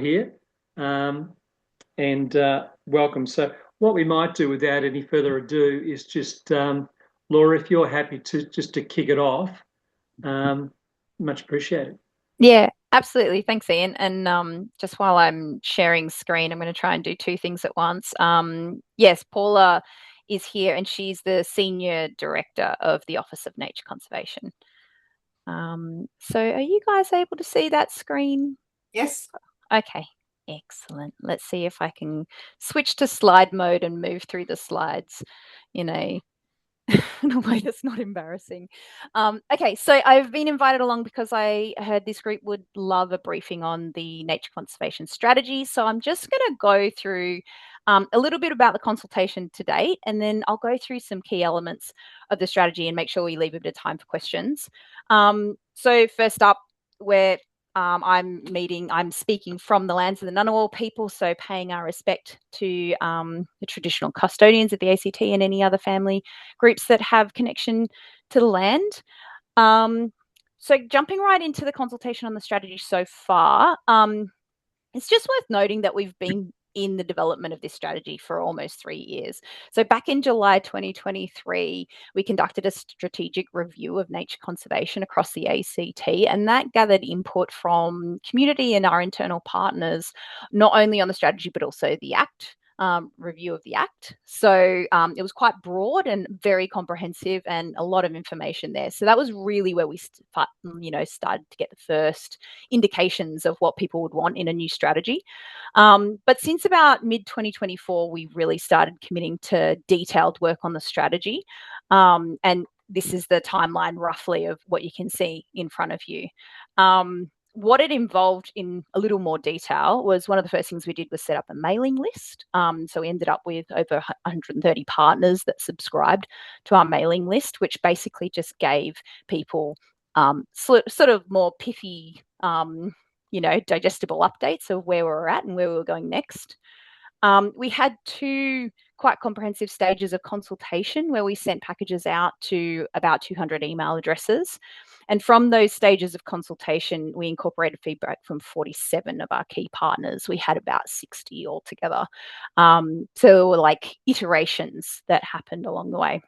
here, and welcome. So what we might do without any further ado is just, Laura, if you're happy to kick it off, much appreciated. Yeah, absolutely. Thanks, Ian. And just while I'm sharing screen, I'm going to try and do two things at once. Yes, Paula is here, and she's the Senior Director of the Office of Nature Conservation. So are you guys able to see that screen? Yes. Okay, excellent. Let's see if I can switch to slide mode and move through the slides in a in a way that's not embarrassing. Okay, so I've been invited along because I heard this group would love a briefing on the nature conservation strategy. So I'm just going to go through a little bit about the consultation to date, and then I'll go through some key elements of the strategy and make sure we leave a bit of time for questions. So first up, I'm speaking from the lands of the Ngunnawal people, so paying our respect to the traditional custodians of the ACT and any other family groups that have connection to the land. So jumping right into the consultation on the strategy so far, it's just worth noting that we've been in the development of this strategy for almost 3 years. So back in July 2023, we conducted a strategic review of nature conservation across the ACT, and that gathered input from community and our internal partners, not only on the strategy, but also the Act. Review of the Act. So it was quite broad and very comprehensive and a lot of information there. So that was really where we started to get the first indications of what people would want in a new strategy. But since about mid 2024, we really started committing to detailed work on the strategy. And this is the timeline roughly of what you can see in front of you. What it involved in a little more detail was one of the first things we did was set up a mailing list. So we ended up with over 130 partners that subscribed to our mailing list, which basically just gave people sort of more pithy, digestible updates of where we were at and where we were going next. We had 2 quite comprehensive stages of consultation where we sent packages out to about 200 email addresses. And from those stages of consultation, we incorporated feedback from 47 of our key partners. We had about 60 altogether. So there were like iterations that happened along the way.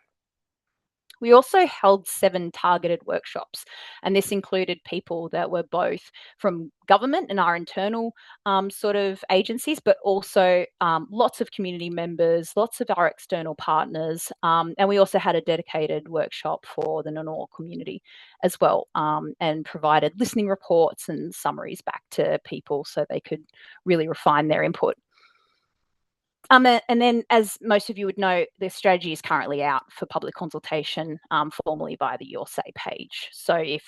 We also held 7 targeted workshops, and this included people that were both from government and our internal sort of agencies, but also lots of community members, lots of our external partners, and we also had a dedicated workshop for the Ngunnawal community as well, and provided listening reports and summaries back to people so they could really refine their input. And then, as most of you would know, the strategy is currently out for public consultation formally via the Your Say page. So if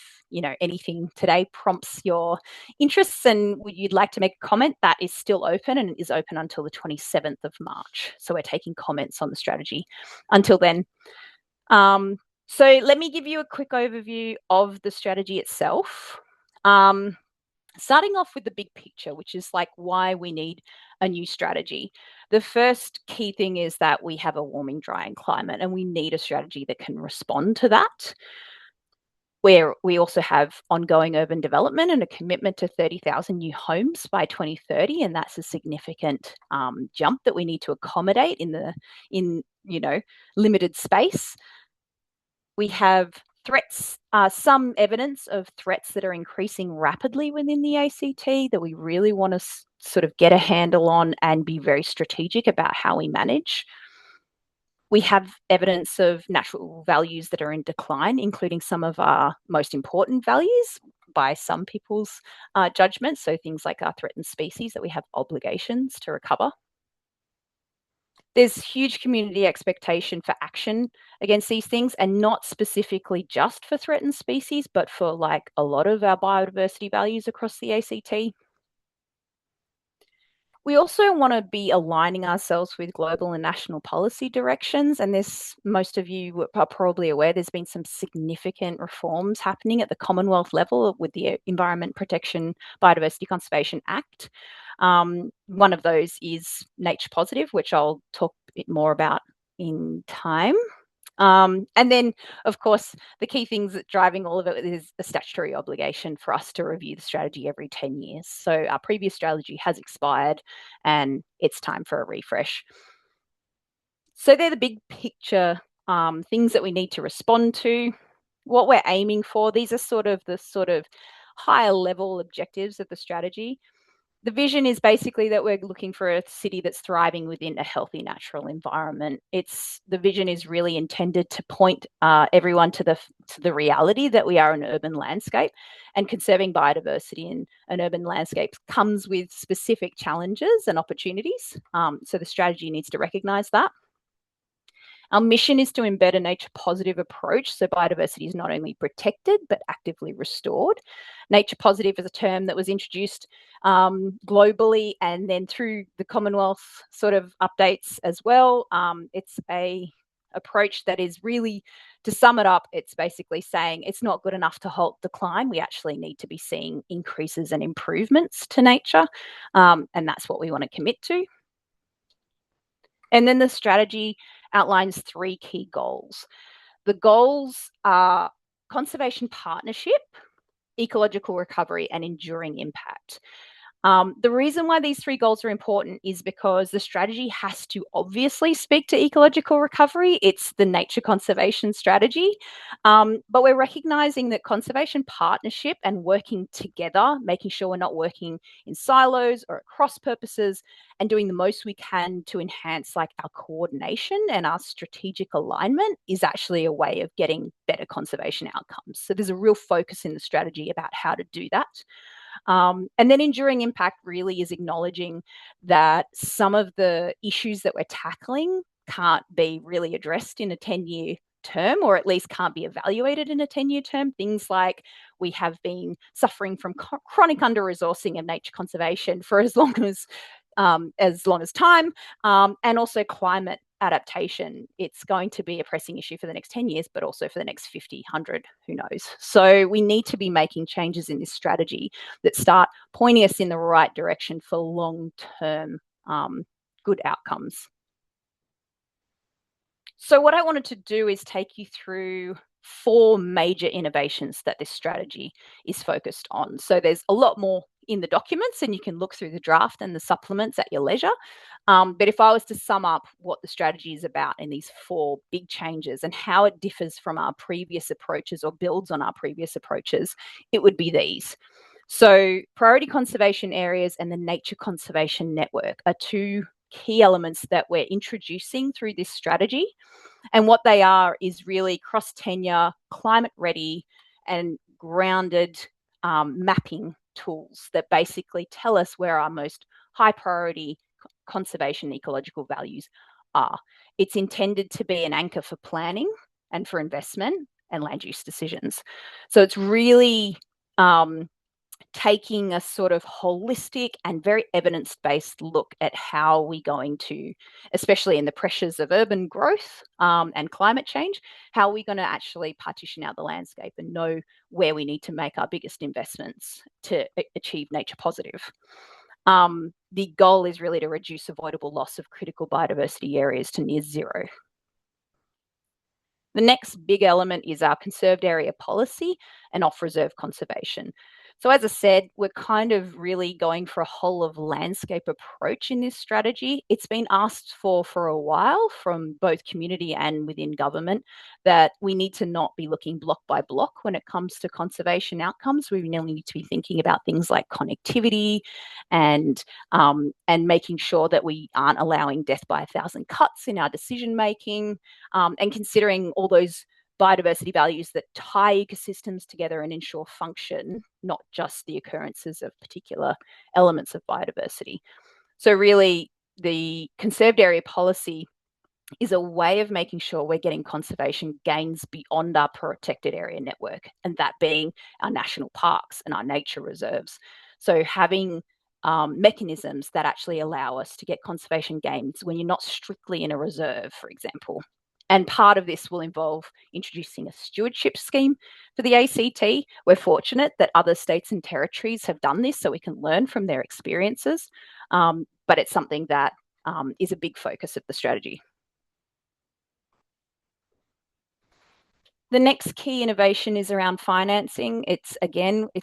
anything today prompts your interests and you'd like to make a comment, that is still open and is open until the 27th of March. So we're taking comments on the strategy until then. So let me give you a quick overview of the strategy itself. Starting off with the big picture, which is like why we need a new strategy. The first key thing is that we have a warming, drying climate, and we need a strategy that can respond to that. Where we also have ongoing urban development and a commitment to 30,000 new homes by 2030, and that's a significant jump that we need to accommodate in limited space. We have threats, some evidence of threats that are increasing rapidly within the ACT that we really want to sort of get a handle on and be very strategic about how we manage. We have evidence of natural values that are in decline, including some of our most important values by some people's judgment. So things like our threatened species that we have obligations to recover. There's huge community expectation for action against these things, and not specifically just for threatened species, but for like a lot of our biodiversity values across the ACT. We also want to be aligning ourselves with global and national policy directions, and this, most of you are probably aware, there's been some significant reforms happening at the Commonwealth level with the Environment Protection Biodiversity Conservation Act. One of those is nature positive, which I'll talk a bit more about in time. And then, of course, the key things that driving all of it is a statutory obligation for us to review the strategy every 10 years. So our previous strategy has expired and it's time for a refresh. So they're the big picture things that we need to respond to. What we're aiming for, these are sort of the higher level objectives of the strategy. The vision is basically that we're looking for a city that's thriving within a healthy natural environment. The vision is really intended to point everyone to the reality that we are an urban landscape, and conserving biodiversity in an urban landscape comes with specific challenges and opportunities. So the strategy needs to recognise that. Our mission is to embed a nature positive approach so biodiversity is not only protected but actively restored. Nature positive is a term that was introduced globally and then through the Commonwealth sort of updates as well. It's a approach that is really, to sum it up, it's basically saying it's not good enough to halt decline. We actually need to be seeing increases and improvements to nature, and that's what we want to commit to. And then the strategy outlines 3 key goals. The goals are conservation partnership, ecological recovery, and enduring impact. The reason why these 3 goals are important is because the strategy has to obviously speak to ecological recovery. It's the nature conservation strategy. But we're recognizing that conservation partnership and working together, making sure we're not working in silos or at cross purposes, and doing the most we can to enhance like our coordination and our strategic alignment is actually a way of getting better conservation outcomes. So there's a real focus in the strategy about how to do that. And then enduring impact really is acknowledging that some of the issues that we're tackling can't be really addressed in a 10-year term, or at least can't be evaluated in a 10-year term. Things like we have been suffering from chronic under-resourcing of nature conservation for as long as time, and also climate adaptation. It's going to be a pressing issue for the next 10 years, but also for the next 50, 100, who knows. So we need to be making changes in this strategy that start pointing us in the right direction for long-term good outcomes. So what I wanted to do is take you through 4 major innovations that this strategy is focused on. So there's a lot more in the documents and you can look through the draft and the supplements at your leisure. But if I was to sum up what the strategy is about in these 4 big changes and how it differs from our previous approaches or builds on our previous approaches, it would be these. So priority conservation areas and the nature conservation network are 2 key elements that we're introducing through this strategy. And what they are is really cross-tenure, climate-ready, and grounded mapping tools that basically tell us where our most high-priority conservation ecological values are. It's intended to be an anchor for planning and for investment and land use decisions. So it's really taking a sort of holistic and very evidence-based look at how we're going to, especially in the pressures of urban growth and climate change, how we're going to actually partition out the landscape and know where we need to make our biggest investments to achieve nature positive. The goal is really to reduce avoidable loss of critical biodiversity areas to near zero. The next big element is our conserved area policy and off-reserve conservation. So as I said, we're kind of really going for a whole of landscape approach in this strategy. It's been asked for a while from both community and within government that we need to not be looking block by block when it comes to conservation outcomes. We really need to be thinking about things like connectivity and making sure that we aren't allowing death by 1,000 cuts in our decision making, and considering all those biodiversity values that tie ecosystems together and ensure function, not just the occurrences of particular elements of biodiversity. So really, the conserved area policy is a way of making sure we're getting conservation gains beyond our protected area network, and that being our national parks and our nature reserves. So having mechanisms that actually allow us to get conservation gains when you're not strictly in a reserve, for example. And part of this will involve introducing a stewardship scheme for the ACT. We're fortunate that other states and territories have done this so we can learn from their experiences, but it's something that is a big focus of the strategy. The next key innovation is around financing. It's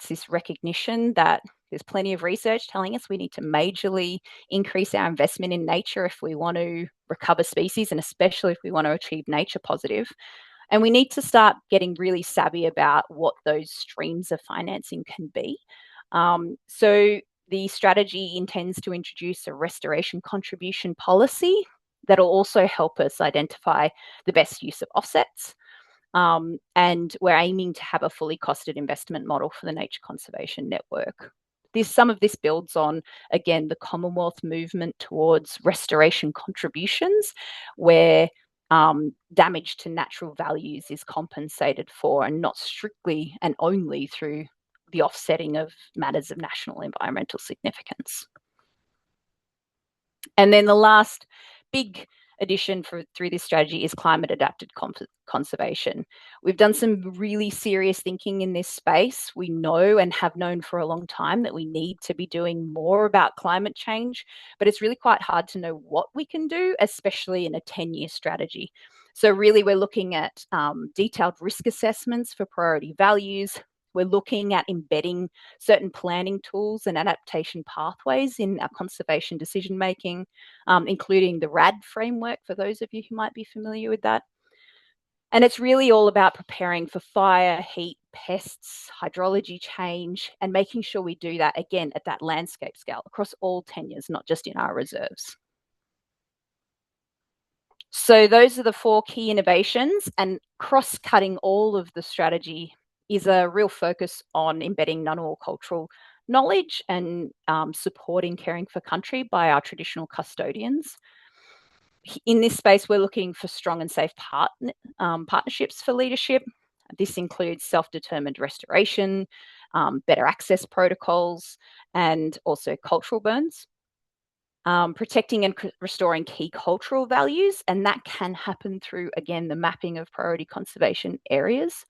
this recognition that there's plenty of research telling us we need to majorly increase our investment in nature if we want to recover species, and especially if we want to achieve nature positive. And we need to start getting really savvy about what those streams of financing can be. So the strategy intends to introduce a restoration contribution policy that will also help us identify the best use of offsets. And we're aiming to have a fully costed investment model for the nature conservation network. Some of this builds on, again, the Commonwealth movement towards restoration contributions, where damage to natural values is compensated for, and not strictly and only through the offsetting of matters of national environmental significance. And then the last big addition through this strategy is climate adapted conservation. We've done some really serious thinking in this space. We know and have known for a long time that we need to be doing more about climate change, but it's really quite hard to know what we can do, especially in a 10-year strategy. So really we're looking at detailed risk assessments for priority values. We're looking at embedding certain planning tools and adaptation pathways in our conservation decision making, including the RAD framework, for those of you who might be familiar with that. And it's really all about preparing for fire, heat, pests, hydrology change, and making sure we do that, again, at that landscape scale across all tenures, not just in our reserves. So those are the 4 key innovations, and cross-cutting all of the strategy is a real focus on embedding Ngunnawal cultural knowledge and supporting caring for country by our traditional custodians. In this space, we're looking for strong and safe partnerships for leadership. This includes self-determined restoration, better access protocols, and also cultural burns. Protecting and restoring key cultural values, and that can happen through, again, the mapping of priority conservation areas,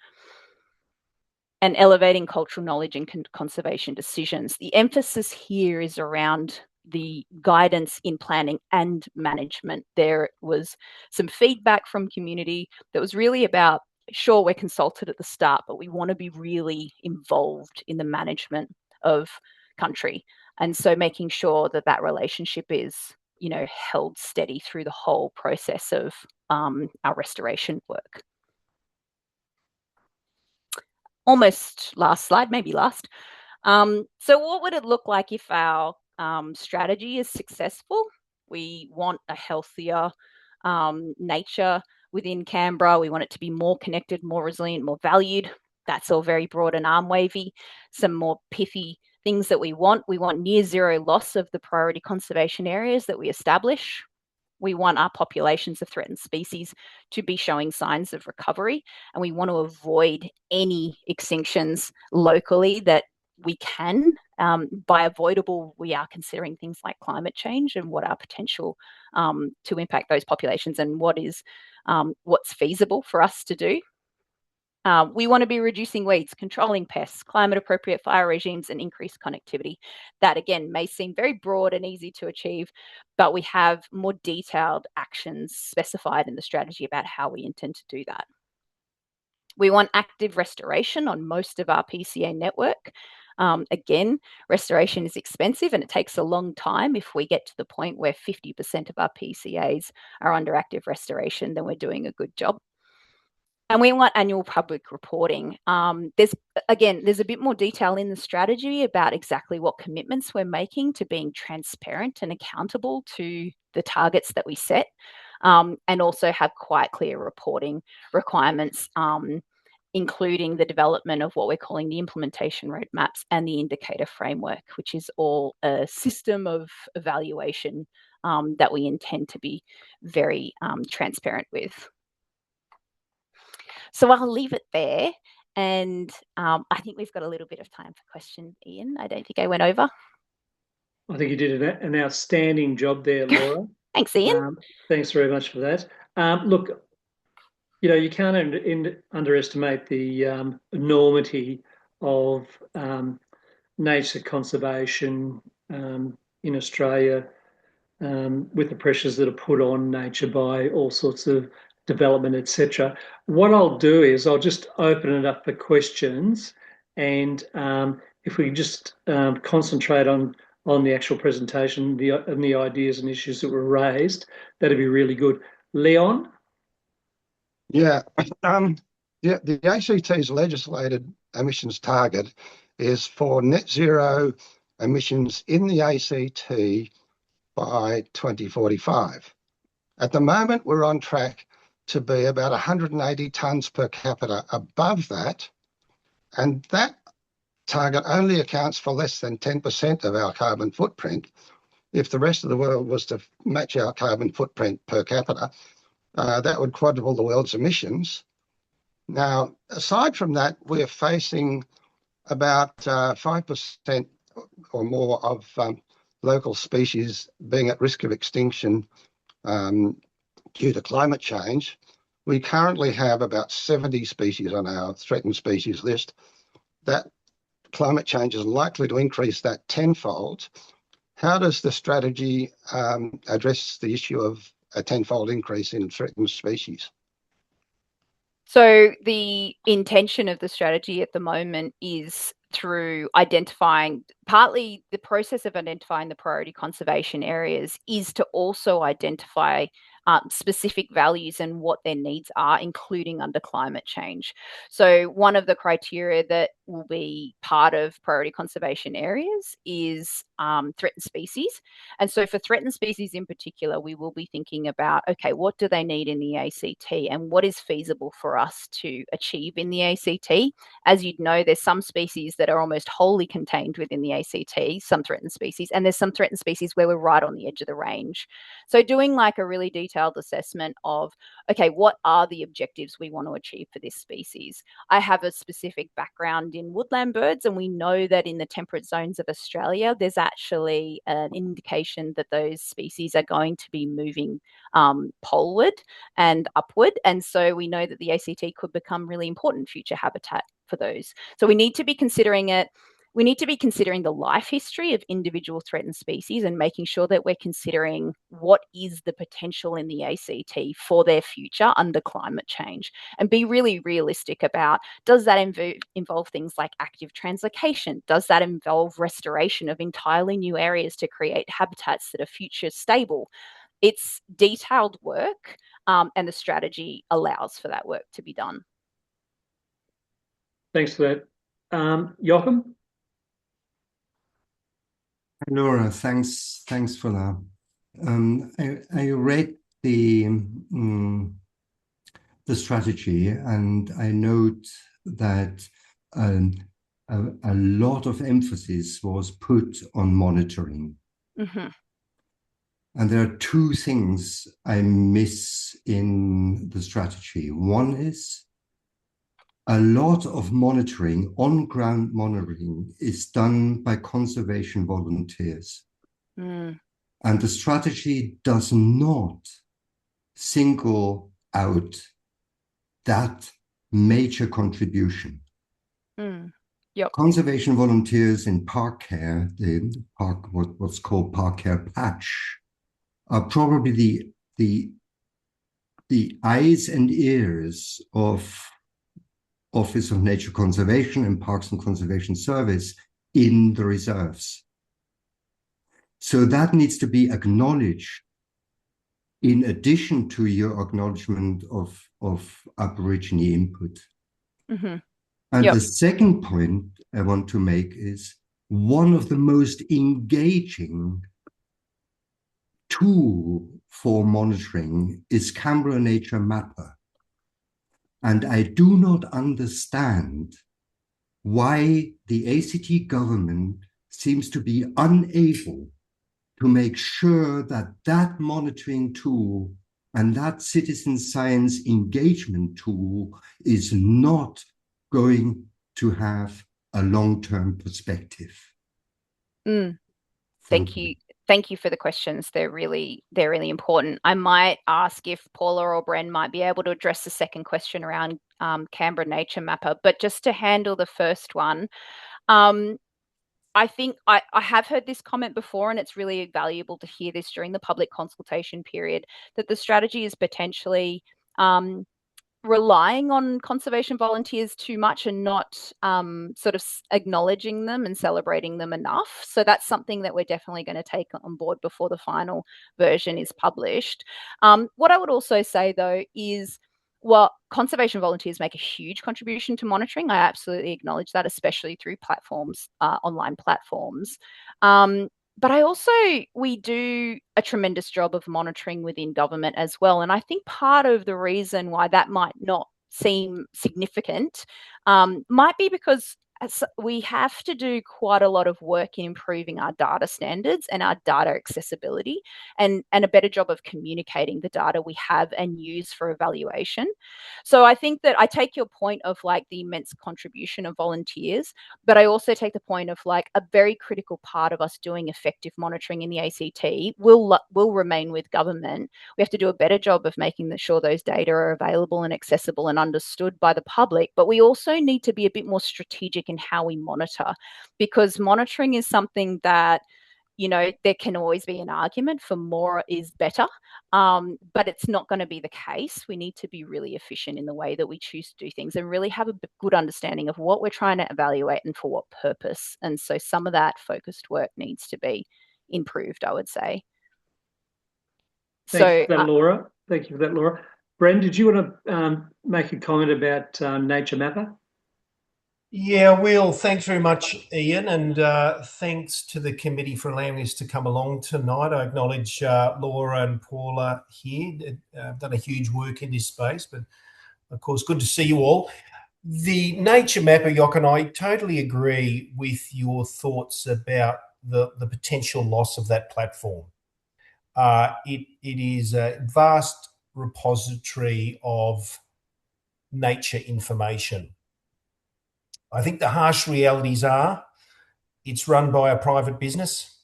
and elevating cultural knowledge and conservation decisions. The emphasis here is around the guidance in planning and management. There was some feedback from community that was really about, sure, we're consulted at the start, but we want to be really involved in the management of country. And so making sure that that relationship is, held steady through the whole process of our restoration work. Almost last slide, maybe last. So what would it look like if our strategy is successful? We want a healthier nature within Canberra. We want it to be more connected, more resilient, more valued. That's all very broad and arm wavy. Some more pithy things that we want. We want near zero loss of the priority conservation areas that we establish. We want our populations of threatened species to be showing signs of recovery, and we want to avoid any extinctions locally that we can. By avoidable, we are considering things like climate change and what are potential to impact those populations, and what's feasible for us to do. We want to be reducing weeds, controlling pests, climate appropriate fire regimes, and increased connectivity. That, again, may seem very broad and easy to achieve, but we have more detailed actions specified in the strategy about how we intend to do that. We want active restoration on most of our PCA network. Again, restoration is expensive and it takes a long time. If we get to the point where 50% of our PCAs are under active restoration, then we're doing a good job. And we want annual public reporting. There's a bit more detail in the strategy about exactly what commitments we're making to being transparent and accountable to the targets that we set, and also have quite clear reporting requirements, including the development of what we're calling the implementation roadmaps and the indicator framework, which is all a system of evaluation that we intend to be very transparent with. So I'll leave it there, and I think we've got a little bit of time for questions, Ian. I don't think I went over. I think you did an outstanding job there, Laura. Thanks, Ian. Thanks very much for that. Look, you can't underestimate the enormity of nature conservation in Australia, with the pressures that are put on nature by all sorts of development, etc. What I'll do is I'll just open it up for questions, and if we just concentrate on the actual presentation, and the ideas and issues that were raised, that'd be really good. Leon? Yeah, the ACT's legislated emissions target is for net zero emissions in the ACT by 2045. At the moment, we're on track to be about 180 tonnes per capita above that, and that target only accounts for less than 10% of our carbon footprint. If the rest of the world was to match our carbon footprint per capita, that would quadruple the world's emissions. Now, aside from that, we're facing about 5% or more of local species being at risk of extinction due to climate change. We currently have about 70 species on our threatened species list. That climate change is likely to increase that tenfold. How does the strategy address the issue of a tenfold increase in threatened species? So the intention of the strategy at the moment is through identifying, partly the process of identifying the priority conservation areas is to also identify specific values and what their needs are, including under climate change. So one of the criteria that will be part of priority conservation areas is threatened species. And so for threatened species in particular, we will be thinking about, okay, what do they need in the ACT and what is feasible for us to achieve in the ACT? As you'd know, there's some species that are almost wholly contained within the ACT, some threatened species, and there's some threatened species where we're right on the edge of the range. So doing like a really detailed assessment of, okay, what are the objectives we want to achieve for this species? I have a specific background in woodland birds, and we know that in the temperate zones of Australia, there's actually an indication that those species are going to be moving poleward and upward. And so we know that the ACT could become really important future habitat for those. So we need to be considering it. We need to be considering the life history of individual threatened species and making sure that we're considering what is the potential in the ACT for their future under climate change, and be really realistic about, does that involve things like active translocation? Does that involve restoration of entirely new areas to create habitats that are future stable? It's detailed work, and the strategy allows for that work to be done. Thanks for that. Joachim? Laura, thanks for that. I read the strategy, and I note that a lot of emphasis was put on monitoring. Mm-hmm. And there are two things I miss in the strategy. One is a lot of monitoring, on-ground monitoring, is done by conservation volunteers. Mm. And the strategy does not single out that major contribution. Mm. Yep. Conservation volunteers in park care, what's called park care patch, are probably the eyes and ears of Office of Nature Conservation and Parks and Conservation Service in the reserves. So that needs to be acknowledged in addition to your acknowledgement of Aborigine input. Mm-hmm. And Yep. the second point I want to make is one of the most engaging tool for monitoring is Canberra Nature Mapper. And I do not understand why the ACT government seems to be unable to make sure that that monitoring tool and that citizen science engagement tool is not going to have a long-term perspective. Mm. Thank you. Thank you for the questions. They're really important. I might ask if Paula or Bren might be able to address the second question around Canberra Nature Mapper. But just to handle the first one, I think I have heard this comment before, and it's really valuable to hear this during the public consultation period, that the strategy is potentially relying on conservation volunteers too much and not sort of acknowledging them and celebrating them enough. So that's something that we're definitely going to take on board before the final version is published. What I would also say, though, is conservation volunteers make a huge contribution to monitoring. I absolutely acknowledge that, especially through platforms, online platforms. But we do a tremendous job of monitoring within government as well. And I think part of the reason why that might not seem significant might be because we have to do quite a lot of work in improving our data standards and our data accessibility and a better job of communicating the data we have and use for evaluation. So I think that I take your point of like the immense contribution of volunteers, but I also take the point of like a very critical part of us doing effective monitoring in the ACT will remain with government. We have to do a better job of making sure those data are available and accessible and understood by the public, but we also need to be a bit more strategic in how we monitor, because monitoring is something that, you know, there can always be an argument for more is better, but it's not going to be the case. We need to be really efficient in the way that we choose to do things and really have a good understanding of what we're trying to evaluate and for what purpose. And so some of that focused work needs to be improved, I would say. Thanks for that, Laura. Thank you for that, Laura. Bren, did you want to make a comment about Nature Mapper? Yeah, Will, thanks very much, Ian, and thanks to the committee for allowing us to come along tonight. I acknowledge Laura and Paula here. Done a huge work in this space, but of course, good to see you all. The Nature Mapper, Jochen, I totally agree with your thoughts about the potential loss of that platform. It is a vast repository of nature information. I think the harsh realities are it's run by a private business.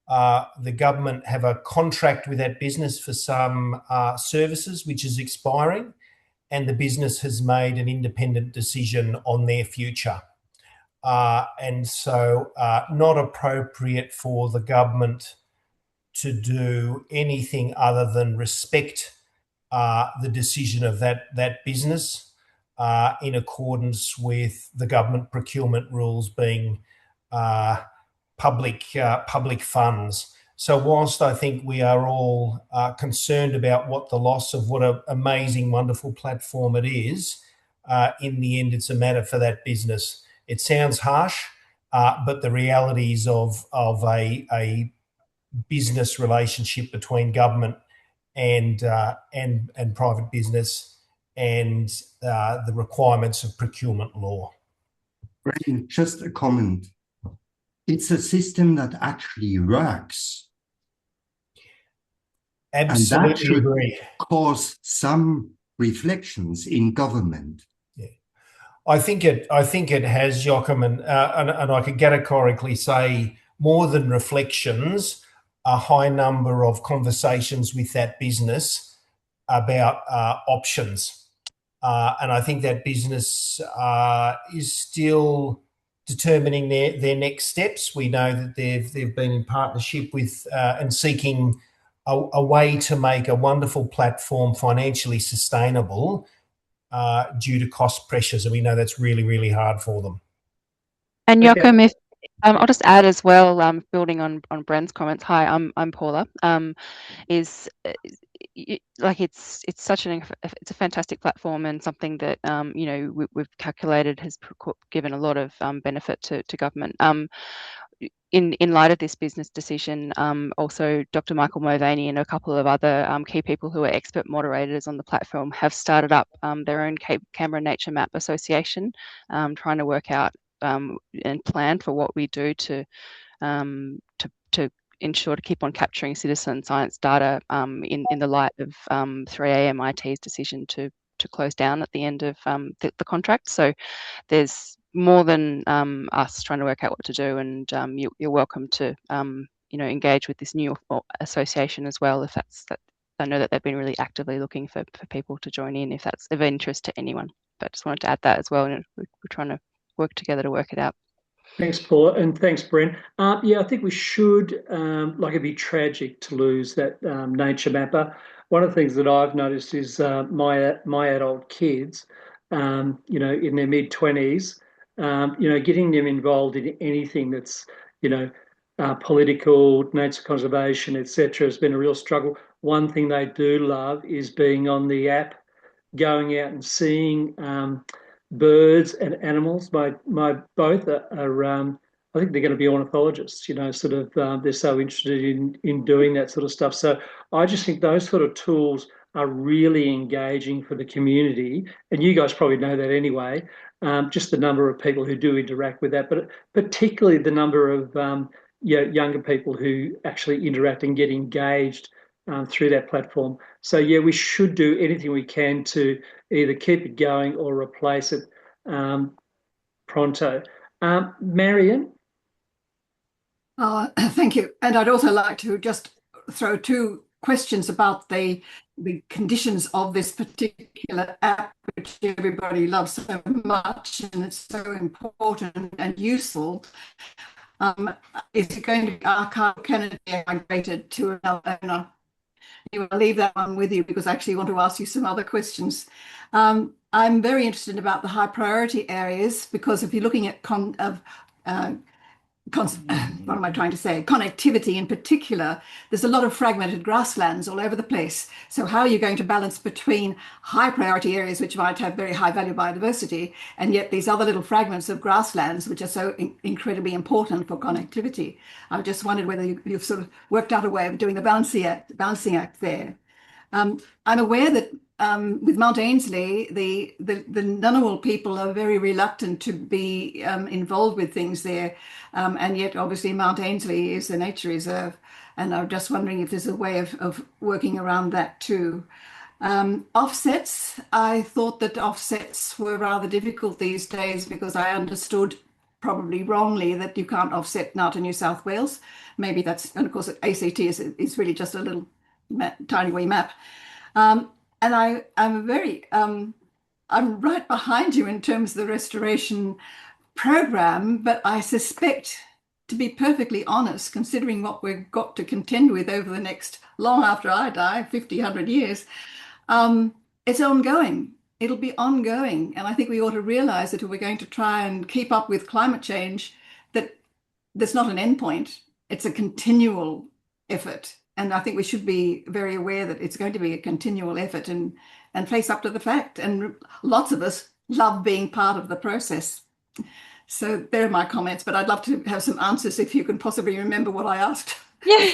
The government have a contract with that business for some services, which is expiring, and the business has made an independent decision on their future. And so not appropriate for the government to do anything other than respect the decision of that business in accordance with the government procurement rules being public funds. So whilst I think we are all concerned about what the loss of what an amazing, wonderful platform it is, in the end, it's a matter for that business. It sounds harsh, but the realities of a business relationship between government and private business and the requirements of procurement law. Brendan, just a comment. It's a system that actually works. Absolutely and that should agree. Cause some reflections in government. Yeah, I think it has, Joachim, and I could categorically say more than reflections, a high number of conversations with that business about options. And I think that business is still determining their next steps. We know that they've been in partnership with and seeking a way to make a wonderful platform financially sustainable due to cost pressures, and we know that's really, really hard for them. And Joachim, if I'll just add as well, building on Bren's comments. Hi, I'm Paula. It's such it's a fantastic platform and something that we've calculated has given a lot of benefit to government. In light of this business decision, also Dr. Michael Mulvaney and a couple of other key people who are expert moderators on the platform have started up their own Canberra Nature Map Association, trying to work out and plan for what we do to ensure to keep on capturing citizen science data in the light of 3AMIT's decision to close down at the end of the contract. So there's more than us trying to work out what to do, and you're welcome to engage with this new association as well if that's that. I know that they've been really actively looking for people to join in if that's of interest to anyone. But just wanted to add that as well, and we're trying to work together to work it out. Thanks, Paula, and thanks, Bren. I think we should, it'd be tragic to lose that Nature Mapper. one of the things that I've noticed is my adult kids, in their mid-20s, getting them involved in anything that's, political, nature conservation, etc., has been a real struggle. One thing they do love is being on the app, going out and seeing birds and animals. My both are I think they're going to be ornithologists. They're so interested in doing that sort of stuff. So I just think those sort of tools are really engaging for the community, and you guys probably know that anyway. Just the number of people who do interact with that, but particularly the number of younger people who actually interact and get engaged through that platform. So yeah, we should do anything we can to either keep it going or replace it pronto. Marion? Thank you. And I'd also like to just throw two questions about the conditions of this particular app, which everybody loves so much and it's so important and useful. Is it going to be archived? Can it be migrated to another owner? I'll leave that one with you because I actually want to ask you some other questions. I'm very interested about the high priority areas because if you're looking at what am I trying to say? Connectivity in particular, there's a lot of fragmented grasslands all over the place. So how are you going to balance between high priority areas, which might have very high value biodiversity, and yet these other little fragments of grasslands, which are so incredibly important for connectivity? I just wondered whether you've sort of worked out a way of doing the balancing act there. I'm aware that with Mount Ainslie, the Ngunnawal people are very reluctant to be involved with things there, and yet obviously Mount Ainslie is a nature reserve, and I'm just wondering if there's a way of working around that too. Offsets, I thought that offsets were rather difficult these days because I understood, probably wrongly, that you can't offset now to New South Wales. Maybe that's, and of course ACT is really just a little tiny wee map. And I'm right behind you in terms of the restoration program, but I suspect, to be perfectly honest, considering what we've got to contend with over the next, long after I die, 50, 100 years, it's ongoing. It'll be ongoing. And I think we ought to realize that if we're going to try and keep up with climate change, that there's not an end point. It's a continual effort. And I think we should be very aware that it's going to be a continual effort and face up to the fact. And lots of us love being part of the process. So there are my comments, but I'd love to have some answers if you can possibly remember what I asked. Yeah.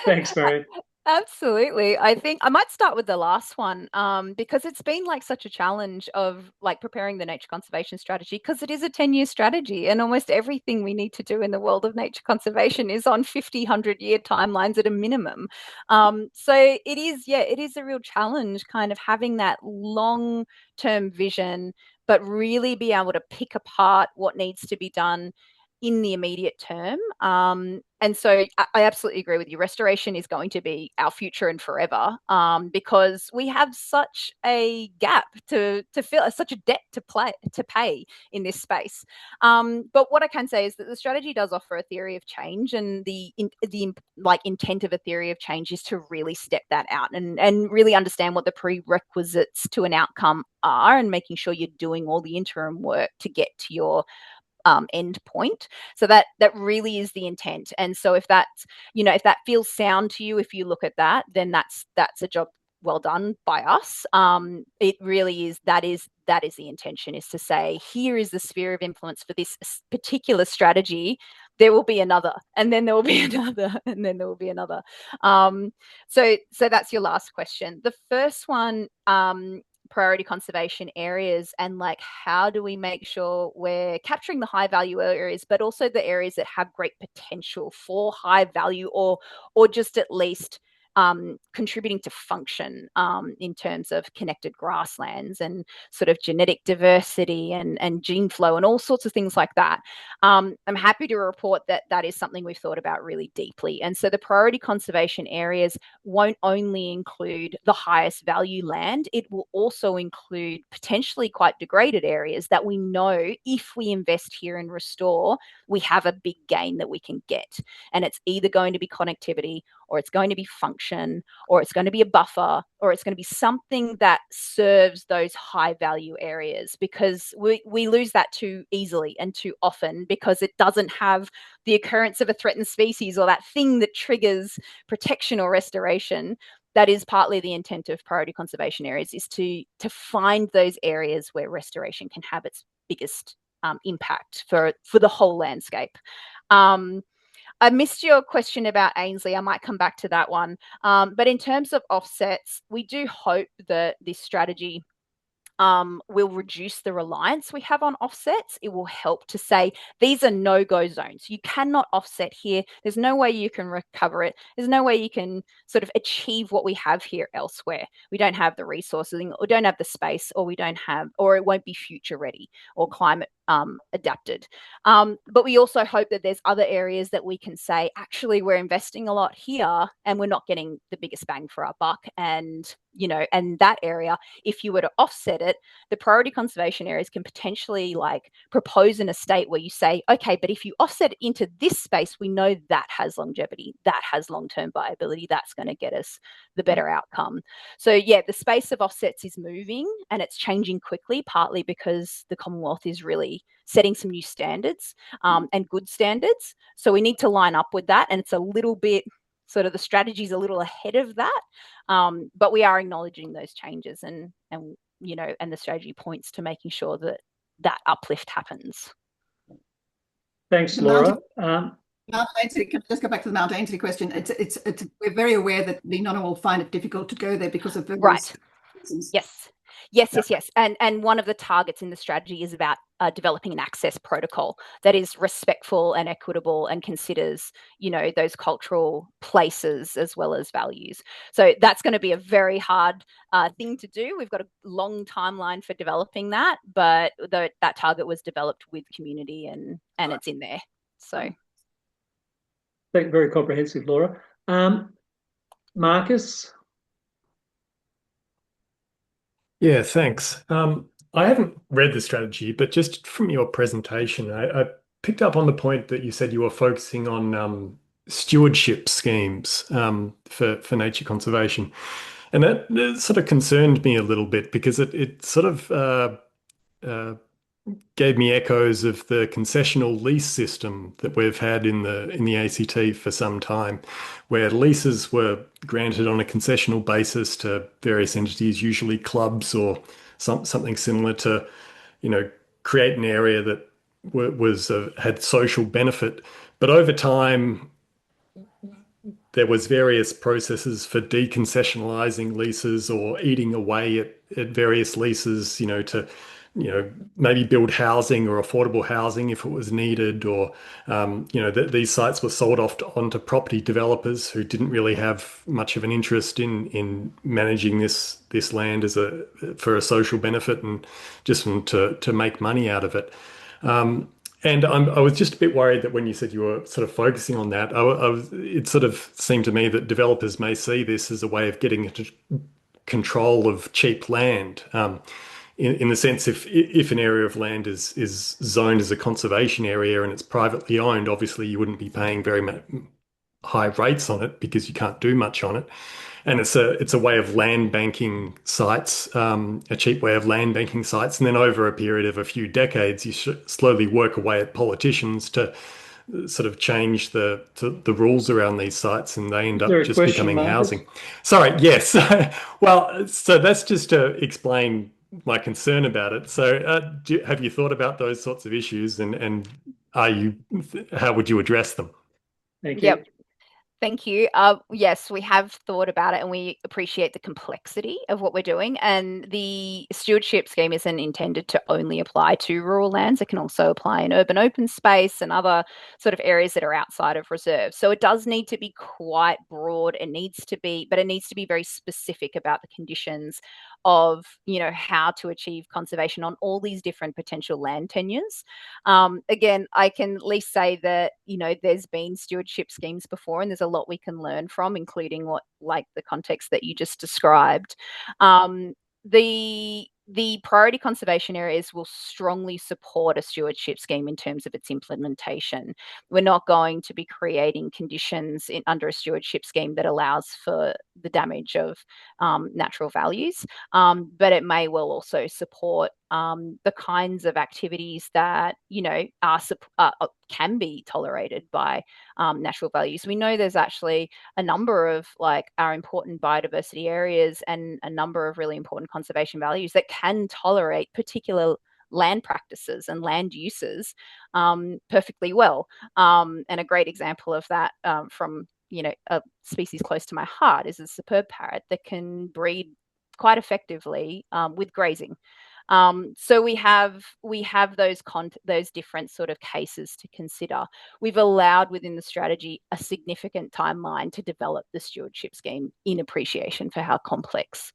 Thanks, Mary. Absolutely. I think I might start with the last one because it's been like such a challenge of like preparing the nature conservation strategy because it is a 10-year strategy and almost everything we need to do in the world of nature conservation is on 50, 100-year timelines at a minimum. So it is a real challenge kind of having that long-term vision, but really be able to pick apart what needs to be done in the immediate term. And so I absolutely agree with you. Restoration is going to be our future and forever because we have such a gap to fill, such a debt to pay in this space. But what I can say is that the strategy does offer a theory of change, and the intent of a theory of change is to really step that out and really understand what the prerequisites to an outcome are, and making sure you're doing all the interim work to get to your end point. So that really is the intent. And so if that's, if that feels sound to you, if you look at that, then that's a job well done by us. It really is, that is the intention, is to say, here is the sphere of influence for this particular strategy. There will be another, and then there will be another, and then there will be another. So that's your last question. The first one, priority conservation areas, and like how do we make sure we're capturing the high value areas, but also the areas that have great potential for high value or just at least contributing to function in terms of connected grasslands and sort of genetic diversity and gene flow and all sorts of things like that. I'm happy to report that is something we've thought about really deeply. And so the priority conservation areas won't only include the highest value land, it will also include potentially quite degraded areas that we know if we invest here and restore, we have a big gain that we can get. And it's either going to be connectivity or it's going to be function, or it's going to be a buffer, or it's going to be something that serves those high value areas, because we lose that too easily and too often because it doesn't have the occurrence of a threatened species or that thing that triggers protection or restoration. That is partly the intent of priority conservation areas, is to find those areas where restoration can have its biggest impact for the whole landscape. I missed your question about Ainslie. I might come back to that one. But in terms of offsets, we do hope that this strategy will reduce the reliance we have on offsets. It will help to say these are no-go zones. You cannot offset here. There's no way you can recover it. There's no way you can sort of achieve what we have here elsewhere. We don't have the resources, or don't have the space, or we don't have, or it won't be future ready or climate adapted. But we also hope that there's other areas that we can say, actually, we're investing a lot here and we're not getting the biggest bang for our buck. And, you know, and that area, if you were to offset it, the priority conservation areas can potentially like propose an estate where you say, okay, but if you offset it into this space, we know that has longevity, that has long-term viability, that's going to get us the better outcome. So yeah, the space of offsets is moving and it's changing quickly, partly because the Commonwealth is really setting some new standards and good standards. So we need to line up with that. And it's a little bit, sort of the strategy is a little ahead of that. But we are acknowledging those changes, and you know, and the strategy points to making sure that that uplift happens. Thanks, Laura. Mount Ainslie, can I just go back to the Mount Ainslie question? It's we're very aware that the Ngunnawal will find it difficult to go there because of various reasons. Yes. And one of the targets in the strategy is about developing an access protocol that is respectful and equitable and considers, you know, those cultural places as well as values. So that's going to be a very hard thing to do. We've got a long timeline for developing that, but that target was developed with community and it's in there. So. Very comprehensive, Laura. Marcus? Yeah, thanks. I haven't read the strategy, but just from your presentation, I picked up on the point that you said you were focusing on stewardship schemes for nature conservation. And that sort of concerned me a little bit because it sort of gave me echoes of the concessional lease system that we've had in the ACT for some time, where leases were granted on a concessional basis to various entities, usually clubs or something similar, to, you know, create an area that had social benefit. But over time, there was various processes for deconcessionalizing leases or eating away at various leases, you know, to, you know, maybe build housing or affordable housing if it was needed, or, you know, these sites were sold off onto property developers who didn't really have much of an interest in managing this land for a social benefit and just to make money out of it. And I was just a bit worried that when you said you were sort of focusing on that, it sort of seemed to me that developers may see this as a way of getting into control of cheap land. In the sense, if an area of land is zoned as a conservation area and it's privately owned, obviously you wouldn't be paying very high rates on it because you can't do much on it. And it's a way of land banking sites, a cheap way of land banking sites. And then over a period of a few decades, you should slowly work away at politicians to sort of change the rules around these sites, and they end up just becoming housing. Sorry, yes. Well, so that's just to explain my concern about it. So have you thought about those sorts of issues, and how would you address them? Thank you. Yep. Thank you. Yes, we have thought about it and we appreciate the complexity of what we're doing. And the stewardship scheme isn't intended to only apply to rural lands. It can also apply in urban open space and other sort of areas that are outside of reserves. So it does need to be quite broad. But it needs to be very specific about the conditions of, you know, how to achieve conservation on all these different potential land tenures. Again, I can at least say that, you know, there's been stewardship schemes before and there's a lot we can learn from, including the context that you just described. The the priority conservation areas will strongly support a stewardship scheme in terms of its implementation. We're not going to be creating conditions under a stewardship scheme that allows for the damage of natural values, but it may well also support the kinds of activities that, you know, can be tolerated by natural values. We know there's actually a number of like our important biodiversity areas and a number of really important conservation values that can tolerate particular land practices and land uses perfectly well. And a great example of that from, you know, a species close to my heart is a superb parrot that can breed quite effectively with grazing. So we have those different sort of cases to consider. We've allowed within the strategy a significant timeline to develop the stewardship scheme in appreciation for how complex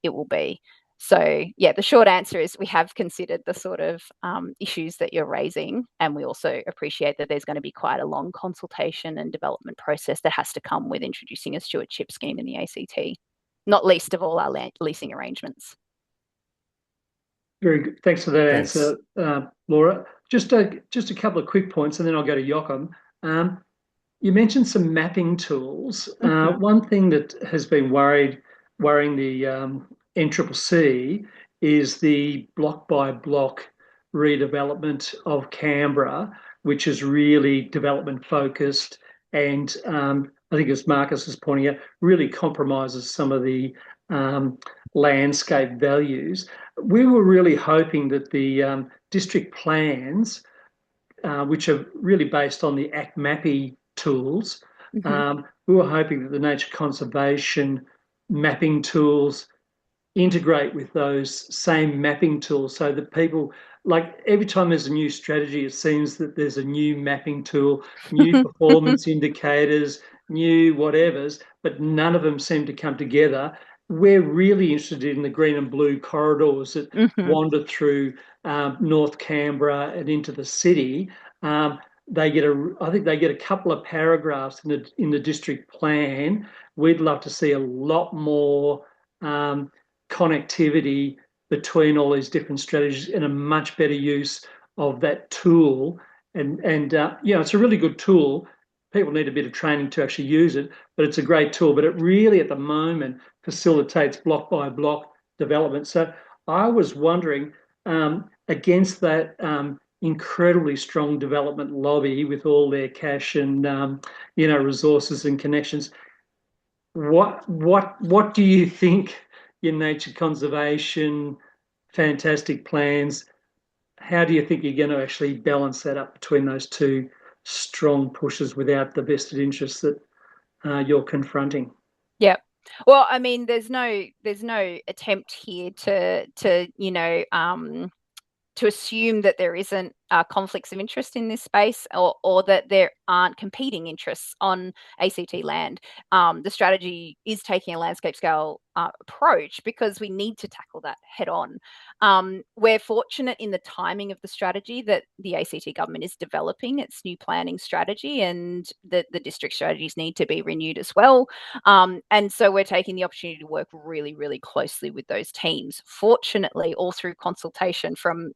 it will be. So yeah, the short answer is we have considered the sort of issues that you're raising, and we also appreciate that there's going to be quite a long consultation and development process that has to come with introducing a stewardship scheme in the ACT, not least of all our land leasing arrangements. Very good. Thanks for that Thanks. answer, Laura. Just a couple of quick points, and then I'll go to Joachim. You mentioned some mapping tools. One thing that has been worrying the NCCC is the block by block redevelopment of Canberra, which is really development focused, and I think, as Marcus is pointing out, really compromises some of the landscape values. We were really hoping that the district plans, which are really based on the ACT-MAPI tools, we were hoping that the nature conservation mapping tools integrate with those same mapping tools, so that people, like, every time there's a new strategy, it seems that there's a new mapping tool, new performance indicators, new whatevers, but none of them seem to come together. We're really interested in the green and blue corridors that wander through North Canberra and into the city. I think they get a couple of paragraphs in the district plan. We'd love to see a lot more connectivity between all these different strategies and a much better use of that tool. And you know, it's a really good tool. People need a bit of training to actually use it, but it's a great tool. But it really, at the moment, facilitates block by block development. So I was wondering, against that incredibly strong development lobby with all their cash and you know, resources and connections, what do you think your nature conservation fantastic plans? How do you think you're going to actually balance that up between those two strong pushes without the vested interests that you're confronting? Yeah. Well, I mean, there's no attempt here to you know, to assume that there isn't conflicts of interest in this space, or that there aren't competing interests on ACT land. The strategy is taking a landscape scale approach because we need to tackle that head on. We're fortunate in the timing of the strategy that the ACT government is developing its new planning strategy, and the district strategies need to be renewed as well. And so we're taking the opportunity to work really, really closely with those teams. Fortunately, all through consultation from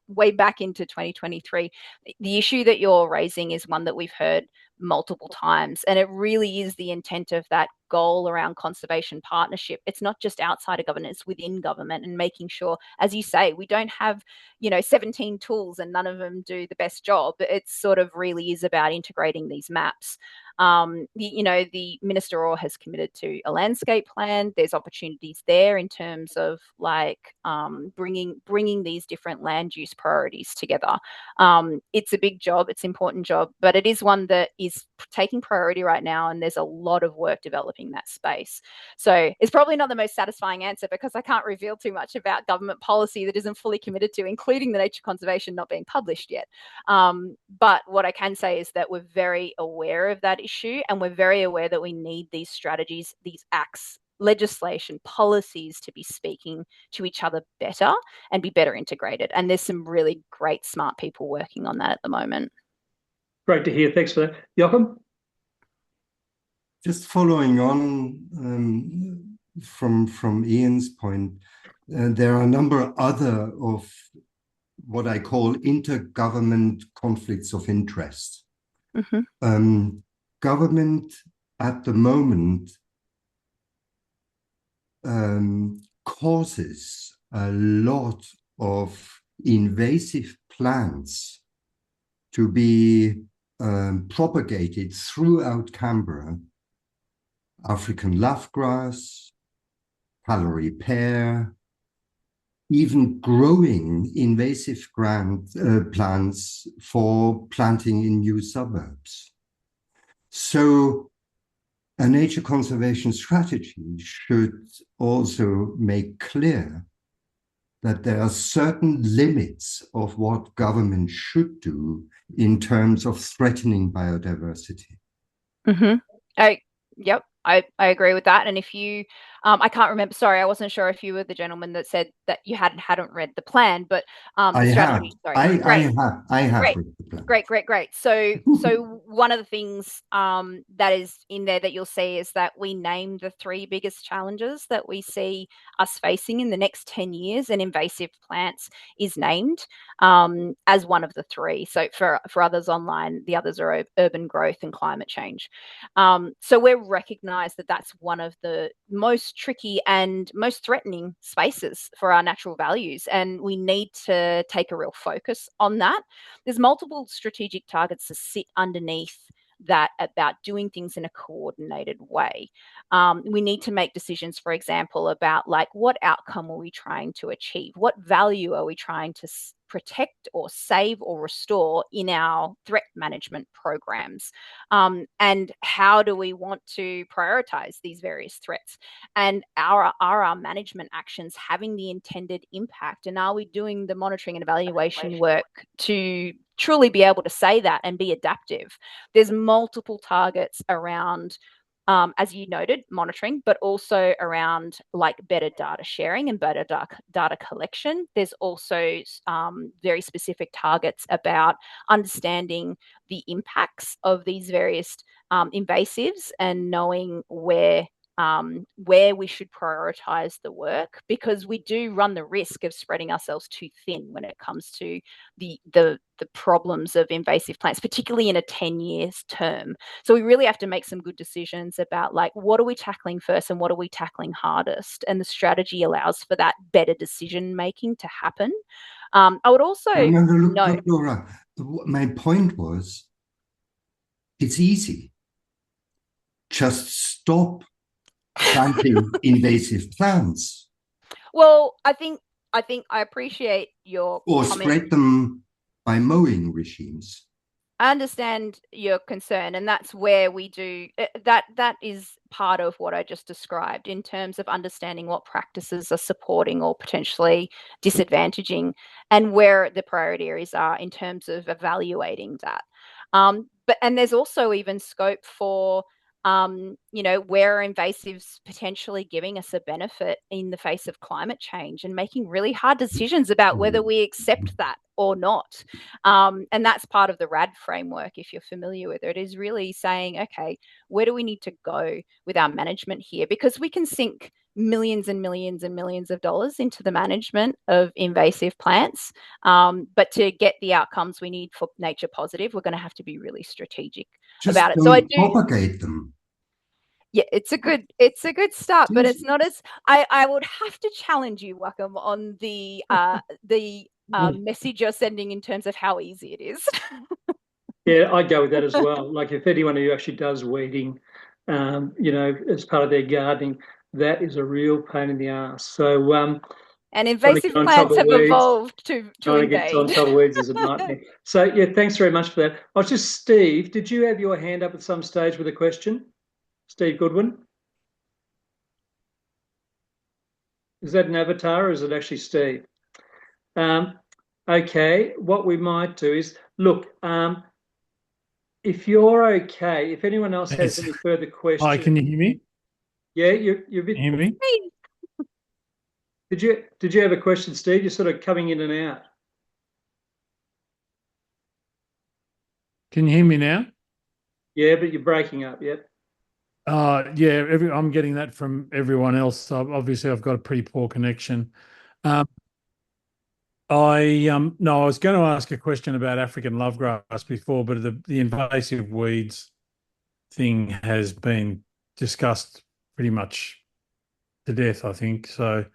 way back into 2023, the issue that you're raising is one that we've heard multiple times, and it really is the intent of that goal around conservation partnership. It's not just outside of government, it's within government, and making sure, as you say, we don't have, you know, 17 tools and none of them do the best job. It sort of really is about integrating these maps. The Minister Orr has committed to a landscape plan. There's opportunities there in terms of like bringing these different land use priorities together. It's a big job, it's an important job, but it is one that is taking priority right now, and there's a lot of work developing that space. So it's probably not the most satisfying answer because I can't reveal too much about government policy that isn't fully committed to, including the nature conservation not being published yet. But what I can say is that we're very aware of that issue, and we're very aware that we need these strategies, these acts, legislation, policies to be speaking to each other better and be better integrated. And there's some really great, smart people working on that at the moment. Great to hear. Thanks for that. Joachim? Just following on from Ian's point, there are a number of other of what I call intergovernment conflicts of interest. Government at the moment causes a lot of invasive plants to be propagated throughout Canberra. African lovegrass, Callery pear, even growing invasive plants for planting in new suburbs. So a nature conservation strategy should also make clear that there are certain limits of what government should do in terms of threatening biodiversity. Yep, I agree with that. And if you, I can't remember, sorry, I wasn't sure if you were the gentleman that said that you hadn't read the plan, but the strategy, sorry. I have read the plan. Great. So one of the things that is in there that you'll see is that we named the 3 biggest challenges that we see us facing in the next 10 years, and invasive plants is named as one of the 3. So for others online, the others are urban growth and climate change. So we're recognized that that's one of the most tricky and most threatening spaces for our natural values, and we need to take a real focus on that. There's multiple strategic targets to sit underneath that about doing things in a coordinated way. We need to make decisions, for example, about like what outcome are we trying to achieve? What value are we trying to protect or save or restore in our threat management programs? And how do we want to prioritize these various threats? And are our management actions having the intended impact? And are we doing the monitoring and evaluation work to truly be able to say that and be adaptive? There's multiple targets around as you noted, monitoring, but also around like better data sharing and better data collection. There's also very specific targets about understanding the impacts of these various invasives and knowing where we should prioritize the work, because we do run the risk of spreading ourselves too thin when it comes to the problems of invasive plants, particularly in a 10 years term. So we really have to make some good decisions about like, what are we tackling first and what are we tackling hardest? And the strategy allows for that better decision making to happen. I would also look, Laura, my point was, it's easy. Just stop planting invasive plants. Well, I think I appreciate your or comment. spread them by mowing regimes. I understand your concern, and that's where we do that is part of what I just described in terms of understanding what practices are supporting or potentially disadvantaging, and where the priority areas are in terms of evaluating that. And there's also even scope for where invasives potentially giving us a benefit in the face of climate change, and making really hard decisions about whether we accept that or not. And that's part of the RAD framework, if you're familiar with it, is really saying, okay, where do we need to go with our management here? Because we can sink millions and millions and millions of dollars into the management of invasive plants. But to get the outcomes we need for nature positive, we're going to have to be really strategic about it. So I do propagate them. Yeah, it's a good start, but it's not as I would have to challenge you, Wacom, on the message you're sending in terms of how easy it is. Yeah, I'd go with that as well. Like if anyone who actually does weeding, as part of their gardening, that is a real pain in the ass. So and invasive plants have evolved to invade. Get on top of weeds is a nightmare. So yeah, thanks very much for that. I was just Steve. Did you have your hand up at some stage with a question? Steve Goodwin. Is that an avatar or is it actually Steve? Okay, what we might do is look. If you're okay, if anyone else has any further questions. Hi, can you hear me? Yeah, you're a bit. Can you hear me? Did you have a question, Steve? You're sort of coming in and out. Can you hear me now? Yeah, but you're breaking up. Yep. Yeah, I'm getting that from everyone else. So obviously, I've got a pretty poor connection. I was going to ask a question about African lovegrass before, but the invasive weeds thing has been discussed pretty much to death, I think. So,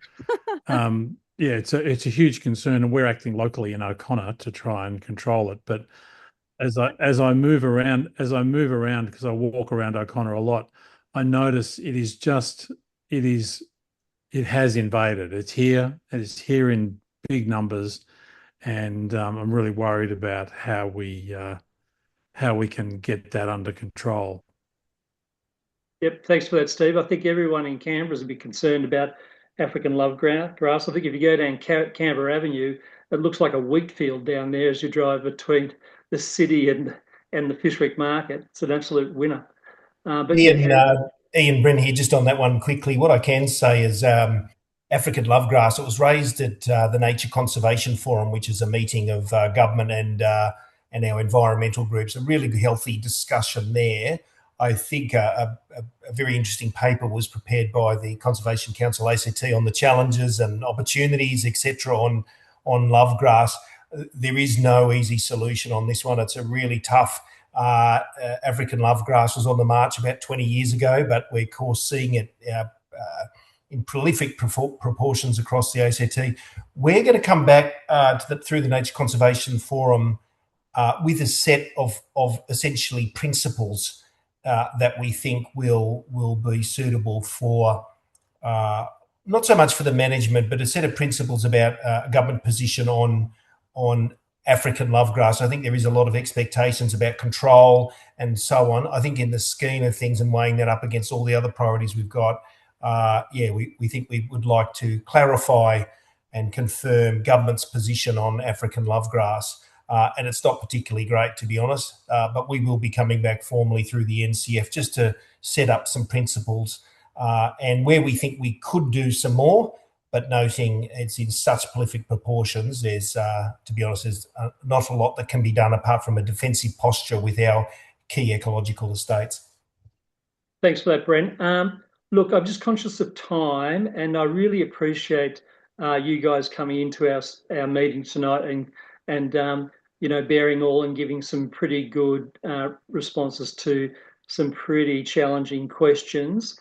yeah, it's a huge concern, and we're acting locally in O'Connor to try and control it. But as I move around, because I walk around O'Connor a lot, I notice it has invaded. It's here, and it's here in big numbers, and I'm really worried about how we can get that under control. Yep, thanks for that, Steve. I think everyone in Canberra is a bit concerned about African lovegrass. I think if you go down Canberra Avenue, it looks like a wheat field down there as you drive between the city and the Fishwick Market. It's an absolute winner. But Ian Bryn here, just on that one quickly. What I can say is African lovegrass, it was raised at the Nature Conservation Forum, which is a meeting of government and our environmental groups. A really healthy discussion there. I think a very interesting paper was prepared by the Conservation Council ACT on the challenges and opportunities, etc., on lovegrass. There is no easy solution on this one. It's a really tough. African lovegrass was on the march about 20 years ago, but we're of course seeing it in prolific proportions across the ACT. We're going to come back through the Nature Conservation Forum with a set of essentially principles that we think will be suitable for not so much for the management, but a set of principles about a government position on African lovegrass. I think there is a lot of expectations about control and so on. I think in the scheme of things and weighing that up against all the other priorities we've got, we think we would like to clarify and confirm government's position on African lovegrass. And it's not particularly great, to be honest, but we will be coming back formally through the NCF just to set up some principles and where we think we could do some more, but noting it's in such prolific proportions, there's, to be honest, there's not a lot that can be done apart from a defensive posture with our key ecological estates. Thanks for that, Brent. Look, I'm just conscious of time, and I really appreciate you guys coming into our meeting tonight and bearing all and giving some pretty good responses to some pretty challenging questions,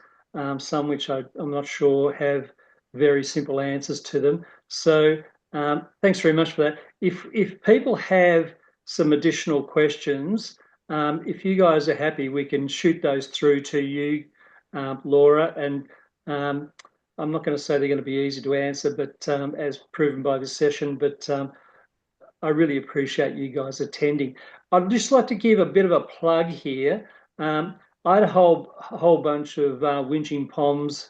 some which I'm not sure have very simple answers to them. So thanks very much for that. If people have some additional questions, if you guys are happy, we can shoot those through to you, Laura, and I'm not going to say they're going to be easy to answer, but as proven by this session, but I really appreciate you guys attending. I'd just like to give a bit of a plug here. I had a whole bunch of whinging poms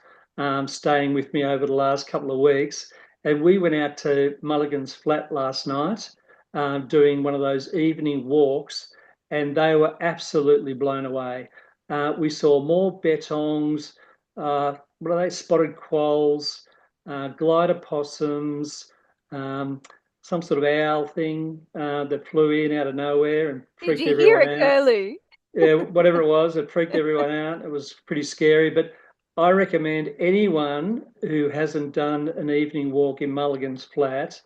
staying with me over the last couple of weeks, and we went out to Mulligan's Flat last night doing one of those evening walks, and they were absolutely blown away. We saw more bettongs, what are they, spotted quolls, glider possums, some sort of owl thing that flew in out of nowhere and freaked everyone out. Did you hear it, Curlew? Yeah, whatever it was, it freaked everyone out. It was pretty scary, but I recommend anyone who hasn't done an evening walk in Mulligan's Flat,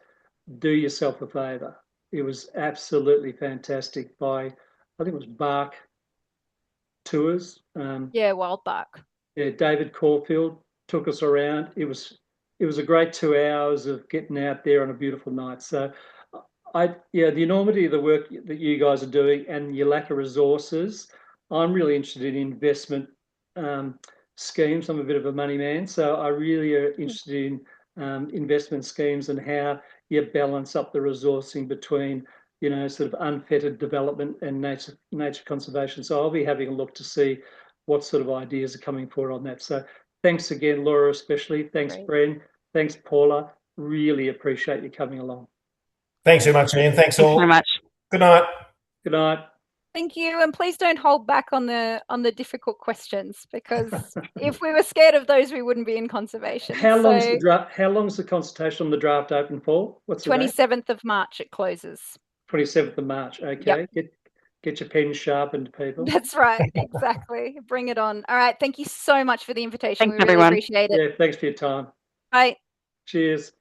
do yourself a favour. It was absolutely fantastic I think it was Bark Tours. Wild Bark. Yeah, David Caulfield took us around. It was a great 2 hours of getting out there on a beautiful night. So the enormity of the work that you guys are doing and your lack of resources, I'm really interested in investment schemes. I'm a bit of a money man, so I really are interested in investment schemes and how you balance up the resourcing between, sort of unfettered development and nature conservation. So I'll be having a look to see what sort of ideas are coming forward on that. So thanks again, Laura, especially. Thanks, Bren. Thanks, Paula. Really appreciate you coming along. Thanks very much, Ian. Thanks all. Thanks very much. Good night. Good night. Thank you, and please don't hold back on the difficult questions, because if we were scared of those, we wouldn't be in conservation. How long's the consultation on the draft open for? What's the 27th of March it closes. 27th of March. Okay. Yep. Get your pen sharpened, people. That's right. Exactly. Bring it on. All right. Thank you so much for the invitation. Thanks, we really everyone. appreciate it. Yeah. Thanks for your time. Bye. Cheers.